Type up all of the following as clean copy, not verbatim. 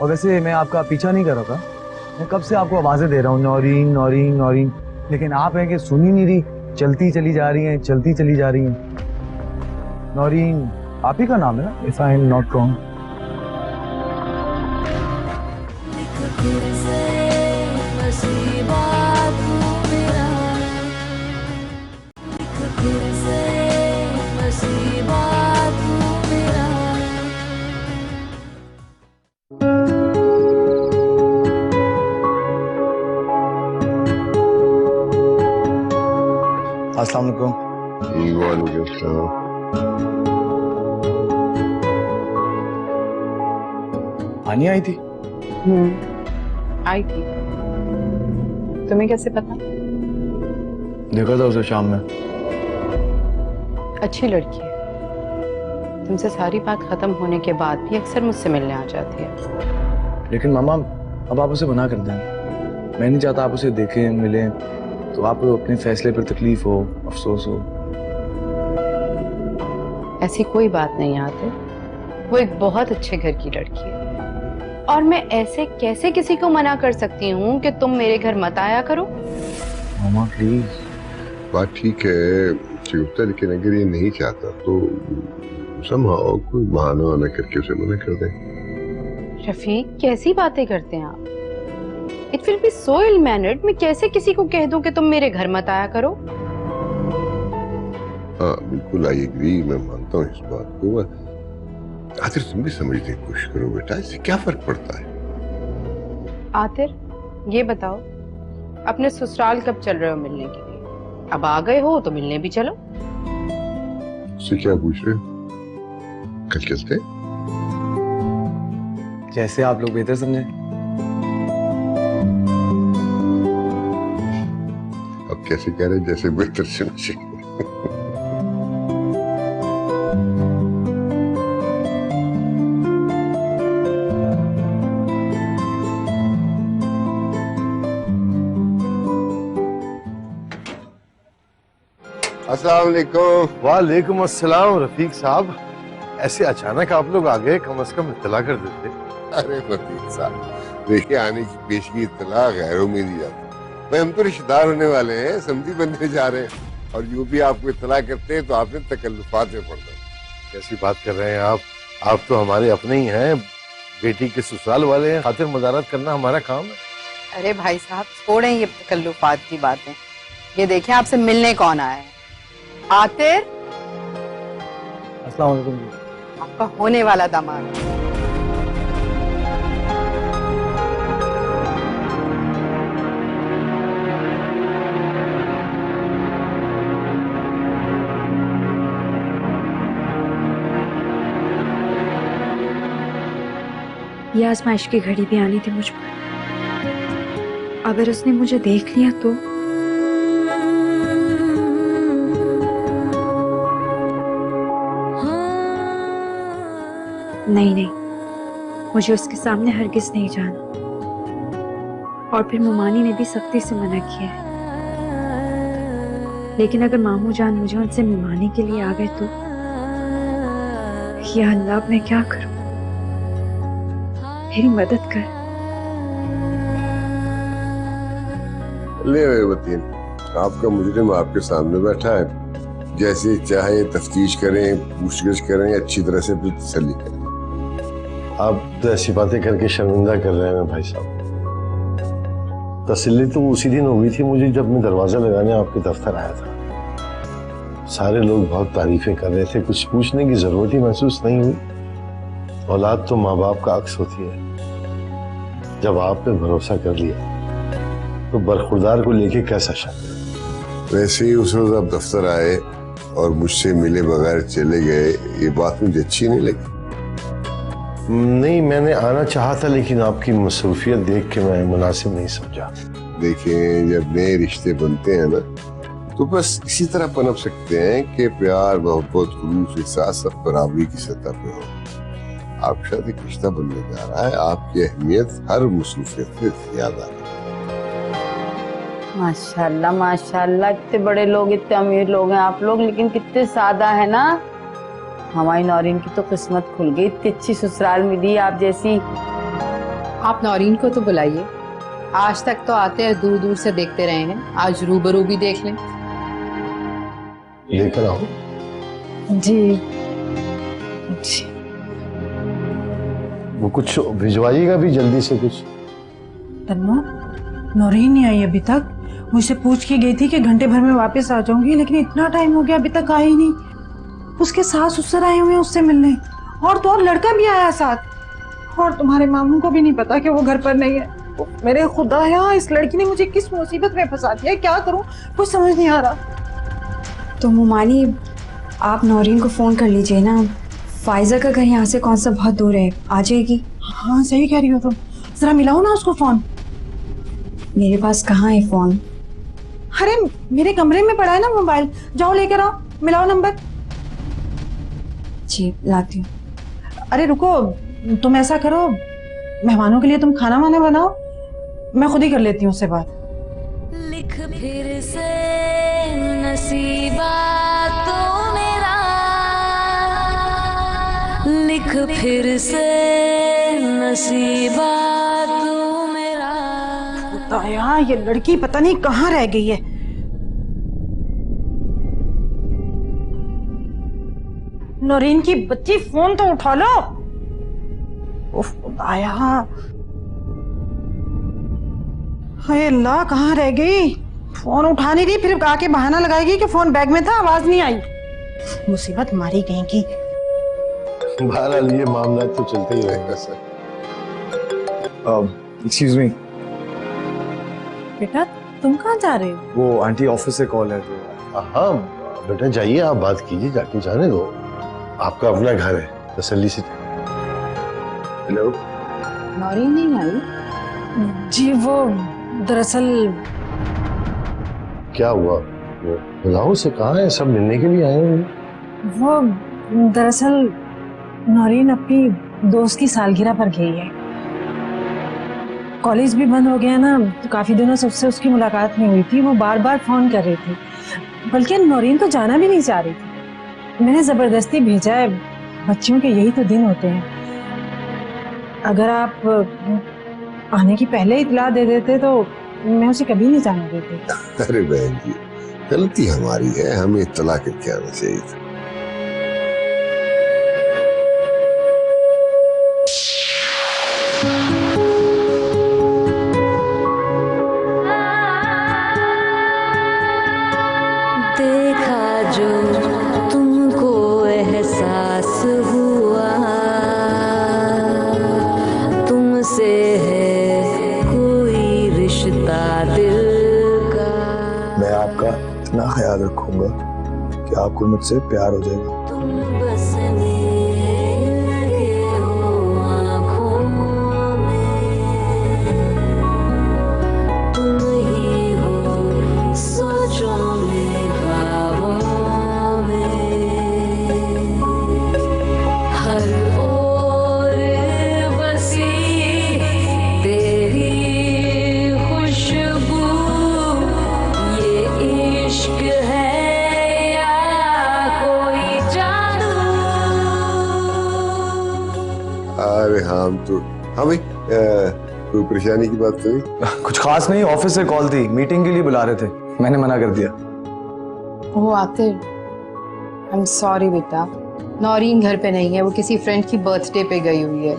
और वैसे मैं आपका पीछा नहीं कर रहा था, मैं कब से आपको आवाजें दे रहा हूँ, नौरीन नौरीन नौरीन, लेकिन आप हैं कि सुन ही नहीं रही, चलती चली जा रही हैं, चलती चली जा रही हैं। नौरीन आप ही का नाम है ना, if I am not wrong? अस्सलाम वालेकुम। वालेकुम सलाम। आनी आई थी? आई थी। तुम्हें कैसे पता? देखा था उसे शाम में। अच्छी लड़की है, तुमसे सारी बात खत्म होने के बाद भी अक्सर मुझसे मिलने आ जाती है। लेकिन मामा अब आप उसे मना कर दें, मैं नहीं चाहता आप उसे देखें, मिलें तो आपको अपने फैसले पर तकलीफ हो, अफसोस हो। ऐसी कोई बात नहीं आते, वो एक बहुत अच्छे घर की लड़की है और मैं ऐसे कैसे किसी को मना कर सकती हूँ कि तुम मेरे घर मत आया करो। मामा प्लीज। बात ठीक है शिगुफ्ता, लेकिन अगर ये नहीं चाहता तो समहाउ कोई बहाना वाना करके उसे मना कर दें। रफीक कैसी बातें करते हैं आप? It will be so ill mannered. मैं कैसे किसी को कह दूं कि तुम मेरे घर मत आया करो? हाँ बिल्कुल, आई एग्री, मैं मानता हूँ इस बात को। आखिर तुम भी समझने की कोशिश करो बेटा, इससे क्या फर्क पड़ता है? आतिर ये बताओ, अपने ससुराल कब चल रहे हो मिलने के लिए? अब आ गए हो तो मिलने भी चलो। उससे क्या पूछ रहे हो? कल चलते? जैसे आप लोग बेहतर समझे। अब कैसे कह रहे हैं जैसे बेहतर समझे? अस्सलाम वालेकुम। वालेकुम अस्सलाम रफीक साहब, ऐसे अचानक आप लोग आ गए, कम से कम इत्तला कर देते। अरे रफीक साहब, देखिए आने की पेशगी इत्तला गैरों में दी जाती। भाई हम तो रिश्तेदार होने वाले हैं, समझी बनने जा रहे हैं, और यूं भी आपको इत्तला करते हैं तो आपने तकल्लुफात में पड़ता। कैसी बात कर रहे हैं आप तो हमारे अपने ही हैं, बेटी के ससुराल वाले हैं, खातिर मदारत करना हमारा काम है। अरे भाई साहब छोड़ें ये तकल्लुफात की बातें, ये देखें आपसे मिलने कौन आया है। आतिर, अस्सलाम वालेकुम। आपका होने वाला दामाद। ये आजमाइश की घड़ी भी आनी थी मुझ पर। अगर उसने मुझे देख लिया तो नहीं, मुझे उसके सामने हरगिज नहीं जाना। और फिर मुमानी ने भी सख्ती से मना किया है, लेकिन अगर मामू जान मुझे उनसे मिलवाने के लिए आ गए तो या अल्लाह, मैं क्या करूं? मेरी मदद कर। ले वतीन, आपका मुजरिम आपके सामने बैठा है, जैसे चाहे तफ्तीश करें, पूछगिछ करें, अच्छी तरह से तसल्ली करें। आप तो ऐसी बातें करके शर्मिंदा कर रहे हैं भाई साहब। तसल्ली तो उसी दिन हुई थी मुझे जब मैं दरवाजा लगाने आपके दफ्तर आया था। सारे लोग बहुत तारीफें कर रहे थे, कुछ पूछने की जरूरत ही महसूस नहीं हुई। औलाद तो माँ बाप का अक्स होती है। जब आप पे भरोसा कर लिया तो बरखुरदार को लेके कैसा शक। वैसे ही उस रोज आप दफ्तर आए और मुझसे मिले बगैर चले गए, ये बात मुझे अच्छी नहीं लगी। नहीं, मैंने आना चाहा था, लेकिन आपकी मसरूफियत देख के मैं मुनासिब नहीं समझा। देखें, जब नए रिश्ते बनते हैं ना तो बस इसी तरह पनप सकते हैं कि प्यार, मोहब्बत, खुलूस, एहसास सब बराबरी की सतह पे हो। आपके साथ एक रिश्ता बनने जा रहा है, आपकी अहमियत हर मसरूफियत से ज्यादा है। माशाल्लाह माशाल्लाह, इतने बड़े लोग, इतने अमीर लोग हैं आप लोग, लेकिन कितने सादा है ना। हमारी नौरीन की तो किस्मत खुल गई, इतनी अच्छी ससुराल मिली आप जैसी। आप नौरीन को तो बुलाइए, आज तक तो आते हैं दूर दूर से देखते रहे हैं, आज रूबरू भी देख लें। लेकर आओ। जी वो कुछ भिजवाइएगा भी जल्दी से कुछ। तन्मो, नौरीन नहीं आई अभी तक। मुझसे पूछ के गई थी कि घंटे भर में वापस आ जाऊंगी, लेकिन इतना टाइम हो गया अभी तक आई नहीं। उसके सास ससुर आए हुए हैं उससे मिलने, और तो और लड़का भी आया साथ। और तुम्हारे मामू को भी नहीं पता कि वो घर पर नहीं है। मेरे खुदाया, इस लड़की ने मुझे किस मुसीबत में फंसा दिया, क्या करूं कुछ समझ नहीं आ रहा। तो मुमानी, आप नौरीन को फोन कर लीजिए ना। फाइजा का घर यहाँ से कौन सा बहुत दूर है, आ जाएगी। हाँ सही कह रही हो तुम, जरा मिलाओ ना उसको फोन। मेरे पास कहाँ है फोन? अरे मेरे कमरे में पड़ा है ना मोबाइल, जाओ लेकर आओ, मिलाओ नंबर। जी लाती हूँ। अरे रुको, तुम ऐसा करो, मेहमानों के लिए तुम खाना वाना बनाओ, मैं खुद ही कर लेती हूँ उससे बात। लिख फिर से नसीबा तो मेरा, लिख फिर से नसीबा तो मेरा। खुदाया, ये लड़की पता नहीं कहाँ रह गई है। नौरीन की बच्ची, फोन तो उठा लो। उफ खुदाया, हाय अल्लाह, कहाँ रह गई? फोन उठा नहीं रही, फिर आके बहाना लगाएगी कि फोन बैग में था, आवाज नहीं आई। मुसीबत मारी गई की। बहरहाल ये मामला तो चलते ही रहेगा सर। एक्सक्यूज मी, बेटा तुम कहाँ जा रहे हो? वो आंटी ऑफिस से कॉल है तो। हाँ बेटा जाइए, आप बात कीजिए, जाके जाने दो, आपका अपना घर है, तसल्ली से। हेलो। नौरीन नहीं आई? जी वो दरअसल क्या हुआ? वो बुलाओ से कहाँ है, सब मिलने के लिए आए हैं। वो दरअसल नौरीन अपनी दोस्त की सालगिरह पर गई है। कॉलेज भी बंद हो गया ना, तो काफी दिनों से उससे उसकी मुलाकात नहीं हुई थी। वो बार बार फोन कर रही थी, बल्कि नौरीन तो जाना भी नहीं चाह रही थी। मैंने जबरदस्ती भेजा है, बच्चियों के यही तो दिन होते हैं। अगर आप आने की पहले इतला दे देते तो मैं उसे कभी नहीं जाने देती। अरे बहन जी, गलती हमारी है, हमें इत्तला करके आना चाहिए था। देखा जो तुमको एहसास हुआ, तुमसे है कोई रिश्ता दिल का। मैं आपका इतना ख्याल रखूंगा कि आपको मुझसे प्यार हो जाएगा। तुम बसने लगे हो आँखों में, तुम ही हो सोचों में, ख्वाबों में। हर ओर बसी तेरी खुशबू, ये इश्क है या कोई जादू। अरे हाँ, हम तो हमें कोई परेशानी की बात तो नहीं? कुछ खास नहीं, ऑफिस से कॉल थी, मीटिंग के लिए बुला रहे थे, मैंने मना कर दिया। वो आते, आई एम सॉरी बेटा, नौरीन घर पे नहीं है, वो किसी फ्रेंड की बर्थडे पे गई हुई है।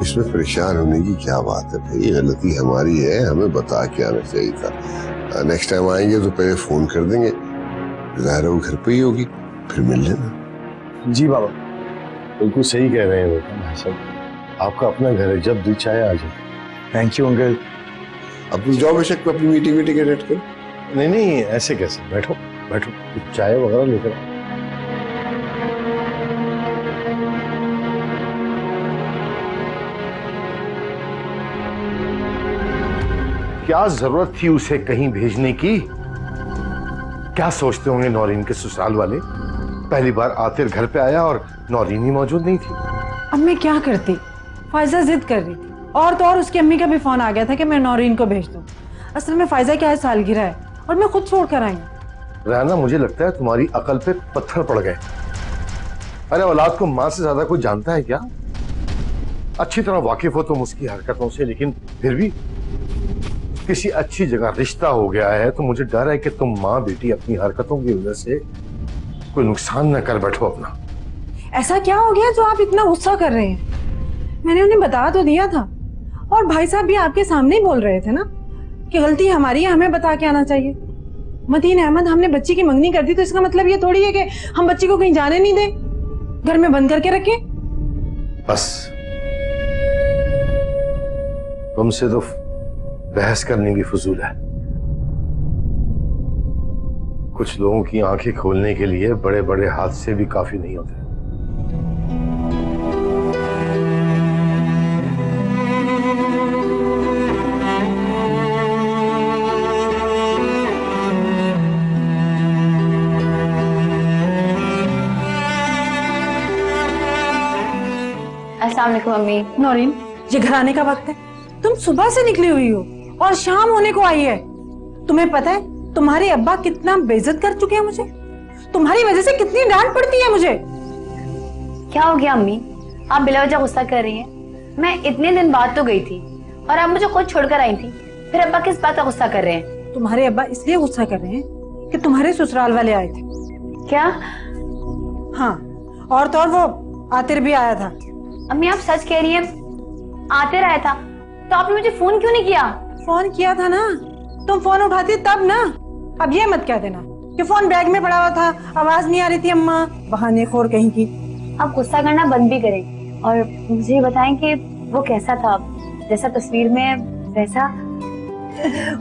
इसमें परेशान होने की क्या बात है भाई, गलती हमारी है, हमें बता के आना चाहिए था। नेक्स्ट टाइम आएंगे तो पहले फोन कर देंगे, जाहिर है वो घर पे ही होगी, फिर मिल लेना। जी बाबा। बिल्कुल सही कह रहे हैं बेटा, भाई साहब आपका अपना घर है, जब दिल चाहे आ जाए। Thank you uncle. अब तुम जाओ बेशक, अपनी मीटिंग अटेंड करो। नहीं नहीं, ऐसे कैसे, बैठो बैठो, कुछ चाय वगैरह लेकर आओ। क्या जरूरत थी उसे कहीं भेजने की? क्या सोचते होंगे नौरीन के ससुराल वाले? पहली बार आतिर घर पे आया और नौरीन ही मौजूद नहीं थी। अब मैं क्या करती, फायजा जिद कर रही थी, और तो और उसकी अम्मी का भी फोन आ गया था कि मैं नौरीन को भेज दूं। असल में फायजा की आज सालगिरह है और मैं खुद छोड़ कर आई हूँ। रहना, मुझे लगता है तुम्हारी अकल पे पत्थर पड़ गए। अरे औलाद को माँ से ज्यादा कोई जानता है क्या? अच्छी तरह वाकिफ हो तुम उसकी हरकतों से, लेकिन फिर भी किसी अच्छी जगह रिश्ता हो गया है तो मुझे डर है कि तुम माँ बेटी अपनी हरकतों की वजह से कोई नुकसान न कर बैठो अपना। ऐसा क्या हो गया जो आप इतना गुस्सा कर रहे हैं? मैंने उन्हें बता तो दिया था, और भाई साहब भी आपके सामने ही बोल रहे थे ना कि गलती हमारी है, हमें बता के आना चाहिए। मतीन अहमद, हमने बच्ची की मंगनी कर दी तो इसका मतलब ये थोड़ी है कि हम बच्ची को कहीं जाने नहीं दें, घर में बंद करके रखें। बस तुमसे तो बहस करने की फजूल है। कुछ लोगों की आंखें खोलने के लिए बड़े बड़े हादसे भी काफी नहीं होते। अस्सलाम वालेकुम अम्मी। नौरीन, ये घर आने का वक्त है। तुम सुबह से निकली हुई हो और शाम होने को आई है। तुम्हें पता है तुम्हारे अब्बा कितना बेइज्जत कर चुके हैं मुझे? तुम्हारी वजह से कितनी डांट पड़ती है मुझे। क्या हो गया अम्मी, आप बिला वजह गुस्सा कर रही हैं? मैं इतने दिन बाद तो गई थी और आप मुझे खुद छोड़कर आई थी, फिर अब्बा किस बात का गुस्सा कर रहे हैं? तुम्हारे अब्बा इसलिए गुस्सा कर रहे हैं कि तुम्हारे ससुराल वाले आए थे। क्या? हाँ, और तो और वो आतिर भी आया था। अम्मी आप सच कह रही हैं? आतिर आया था? तो आपने मुझे फोन क्यों नहीं किया? फोन किया था ना, तुम फोन उठाती तब ना। अब ये मत कह देना कि फोन बैग में पड़ा हुआ था, आवाज नहीं आ रही थी। अम्मा बहानेखोर कहीं की। आप गुस्सा करना बंद भी करें और मुझे ये बताएं कि वो कैसा था, जैसा तस्वीर में वैसा?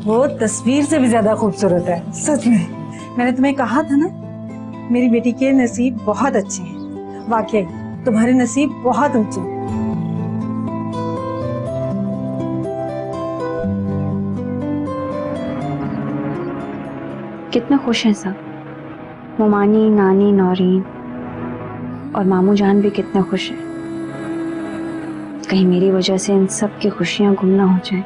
वो तस्वीर से भी ज्यादा खूबसूरत है, सच में। मैंने तुम्हें कहा था ना, मेरी बेटी के नसीब बहुत अच्छे हैं। वाकई तुम्हारे नसीब बहुत ऊंचे हैं। कितने खुश हैं सब, ममानी, नानी, नौरीन और मामू जान भी कितने खुश हैं। कहीं मेरी वजह से इन सब की खुशियां गुम ना हो जाएं।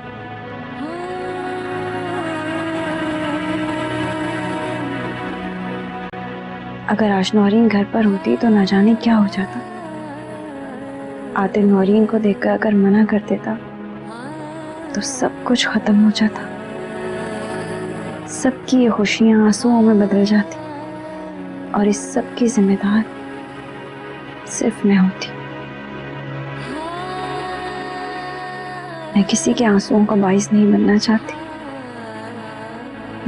अगर आज नौरीन घर पर होती तो ना जाने क्या हो जाता। आतिर नौरीन को देखकर अगर मना कर देता तो सब कुछ खत्म हो जाता। सबकी ये खुशियां आंसुओं में बदल जाती और इस सब की जिम्मेदार सिर्फ मैं होती। मैं किसी के आंसुओं का बाइस नहीं बनना चाहती।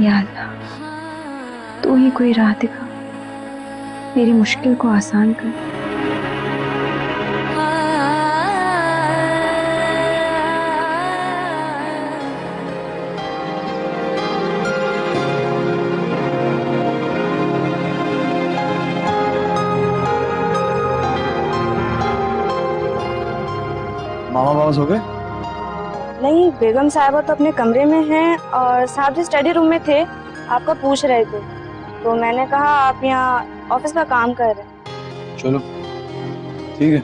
या अल्लाह, तू ही कोई राह दिखा, मेरी मुश्किल को आसान कर। मामा बाबा सो गए? नहीं, बेगम साहबा तो अपने कमरे में हैं और साहब जी स्टडी रूम में थे, आपका पूछ रहे थे, तो मैंने कहा आप यहाँ ऑफिस में काम कर रहे हैं। चलो ठीक है।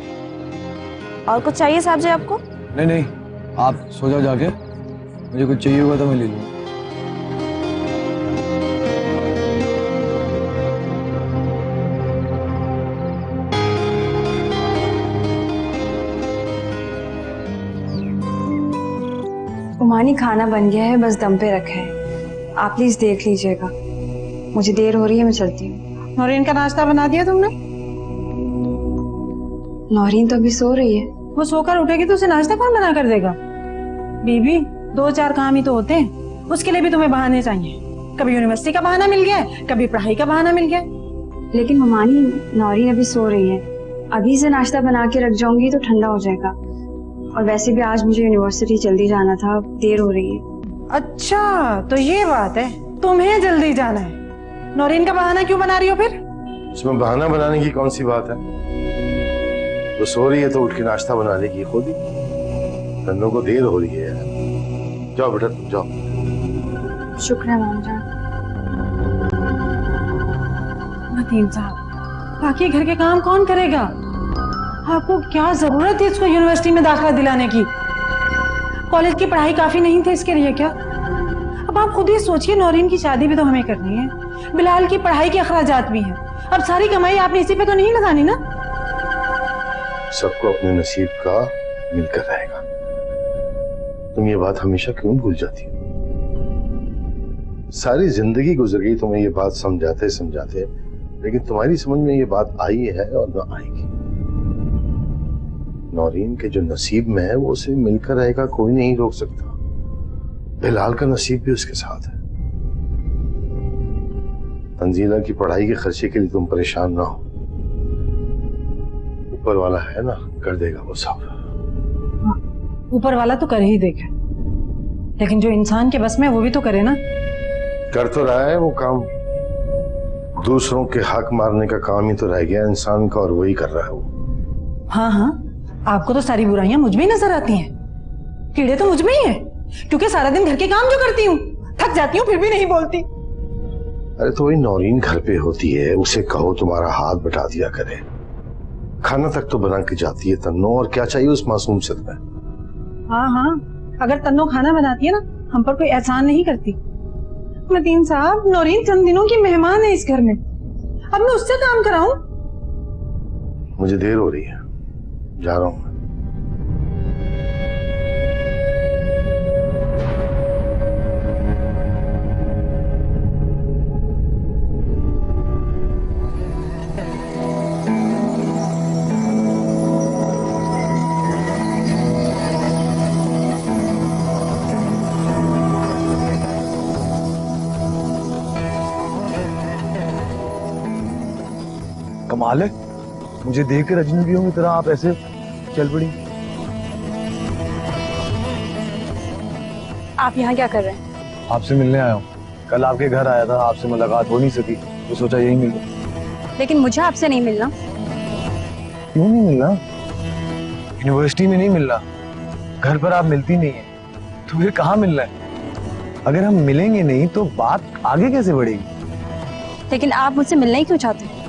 और कुछ चाहिए साहब जी आपको? नहीं नहीं, आप सो जाओ जाके, मुझे कुछ चाहिए होगा तो मैं ले लूँगा। उमानी, खाना बन गया है, बस दम पे रखा है। आप प्लीज देख लीजिएगा, मुझे देर हो रही है, मैं चलती हूँ। नौरीन का नाश्ता बना दिया तुमने? नौरीन तो अभी सो रही है। वो सोकर उठेगी तो उसे नाश्ता कौन बना कर देगा? बीबी, 2-4 काम ही तो होते हैं, उसके लिए भी तुम्हें बहाने चाहिए। कभी यूनिवर्सिटी का बहाना मिल गया है, कभी पढ़ाई का बहाना मिल गया। लेकिन ममानी, नौरीन अभी सो रही है, अभी से नाश्ता बना के रख जाऊंगी तो ठंडा हो जाएगा। और वैसे भी आज मुझे यूनिवर्सिटी जल्दी जाना था, देर हो रही है। अच्छा तो ये बात है, तुम्हें जल्दी जाना है। नौरीन का बहाना क्यों बना रही हो फिर? इसमें बहाना बनाने की कौन सी बात है? वो सो रही है तो उठ के नाश्ता बना लेगी खुद ही। तन्नों को देर हो रही है यार। जाओ बेटा तुम जाओ। शुक्र है माम जान। मतीन साहब, बाकी घर के काम कौन करेगा? आपको क्या जरूरत है इसको यूनिवर्सिटी में दाखिला दिलाने की? कॉलेज की पढ़ाई काफी नहीं थी इसके लिए क्या? अब आप खुद ही सोचिए, नौरीन की शादी भी तो हमें करनी है, बिलाल की पढ़ाई के अखराजात भी हैं। अब सारी कमाई आपने इसी पे तो नहीं लगानी ना। सबको अपने नसीब का मिलकर रहेगा। तुम ये बात हमेशा क्यों भूल जाती हो? सारी जिंदगी गुजर गई तुम्हें ये बात समझाते समझाते, लेकिन तुम्हारी समझ में ये बात आई है और ना आएगी। नौरीन के जो नसीब में है वो उसे मिलकर रहेगा, कोई नहीं रोक सकता। बिलाल का नसीब भी उसके साथ है। तंजीला की पढ़ाई के खर्चे के लिए तुम परेशान ना हो, ऊपर वाला है ना, कर देगा वो सब। ऊपर वाला तो कर ही देगा, लेकिन जो इंसान के बस में वो भी तो करे ना। कर तो रहा है वो काम, दूसरों के हक मारने का काम ही तो रह गया इंसान का, और वही कर रहा है वो। हाँ हाँ, आपको तो सारी बुराइयां मुझ में ही नजर आती हैं। कीड़े तो मुझ में ही है, क्योंकि सारा दिन घर के काम जो करती हूँ, थक जाती हूँ फिर भी नहीं बोलती। अरे तो वही नौरीन घर पे होती है, उसे कहो तुम्हारा हाथ बटा दिया करे, खाना तक तो बना के जाती है तन्नो, और क्या चाहिए उस मासूम सिर में। हाँ हाँ, अगर तन्नो खाना बनाती है ना, हम पर कोई एहसान नहीं करती। मतीन साहब, नौरीन चंद दिनों की मेहमान है इस घर में, अब मैं उससे काम कराऊं? मुझे देर हो रही है, जा रहा हूं मैं। कमाल है, मुझे देखकर अजनबियों की तरह आप ऐसे चल पड़ी। आप यहाँ क्या कर रहे हैं? आपसे मिलने आया हूँ। कल आपके घर आया था, आपसे मुलाकात हो नहीं सकी तो सोचा यही मिल लूं। लेकिन मुझे आपसे नहीं मिलना। क्यों नहीं मिलना? यूनिवर्सिटी में नहीं मिलना, घर पर आप मिलती नहीं है, तो फिर कहाँ मिलना है? अगर हम मिलेंगे नहीं तो बात आगे कैसे बढ़ेगी? लेकिन आप मुझसे मिलना ही क्यों चाहते हैं?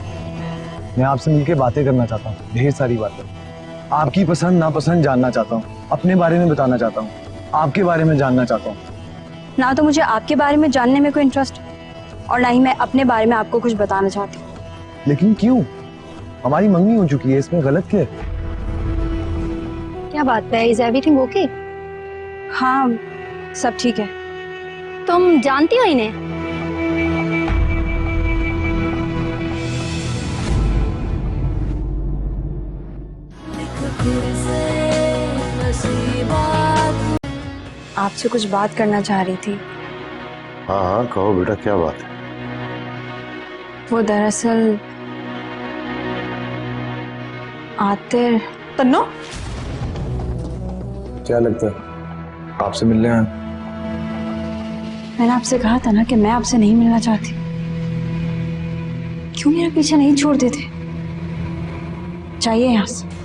मैं आपसे मिलके बातें करना चाहता हूँ, ढेर सारी बातें। आपकी पसंद नापसंद जानना चाहता हूँ, अपने बारे में बताना चाहता हूँ, आपके बारे में जानना चाहता हूँ। ना तो मुझे आपके बारे में जानने में कोई इंटरेस्ट, और ना ही मैं अपने बारे में आपको कुछ बताना चाहती हूँ। लेकिन क्यों? हमारी मंगनी हो चुकी है, इसमें गलत क्या है? क्या बात है? Is everything okay? हाँ, सब ठीक है। तुम जानती हो इन्हें? आपसे कुछ बात करना चाह रही थी। हाँ हाँ कहो बेटा, क्या बात है? वो दरअसल आतिर। तन्नो, क्या लगता है आपसे मिलने आया? मैंने आपसे कहा था ना कि मैं आपसे नहीं मिलना चाहती। क्यों मेरा पीछा नहीं छोड़ देते? चाहिए यहाँ से।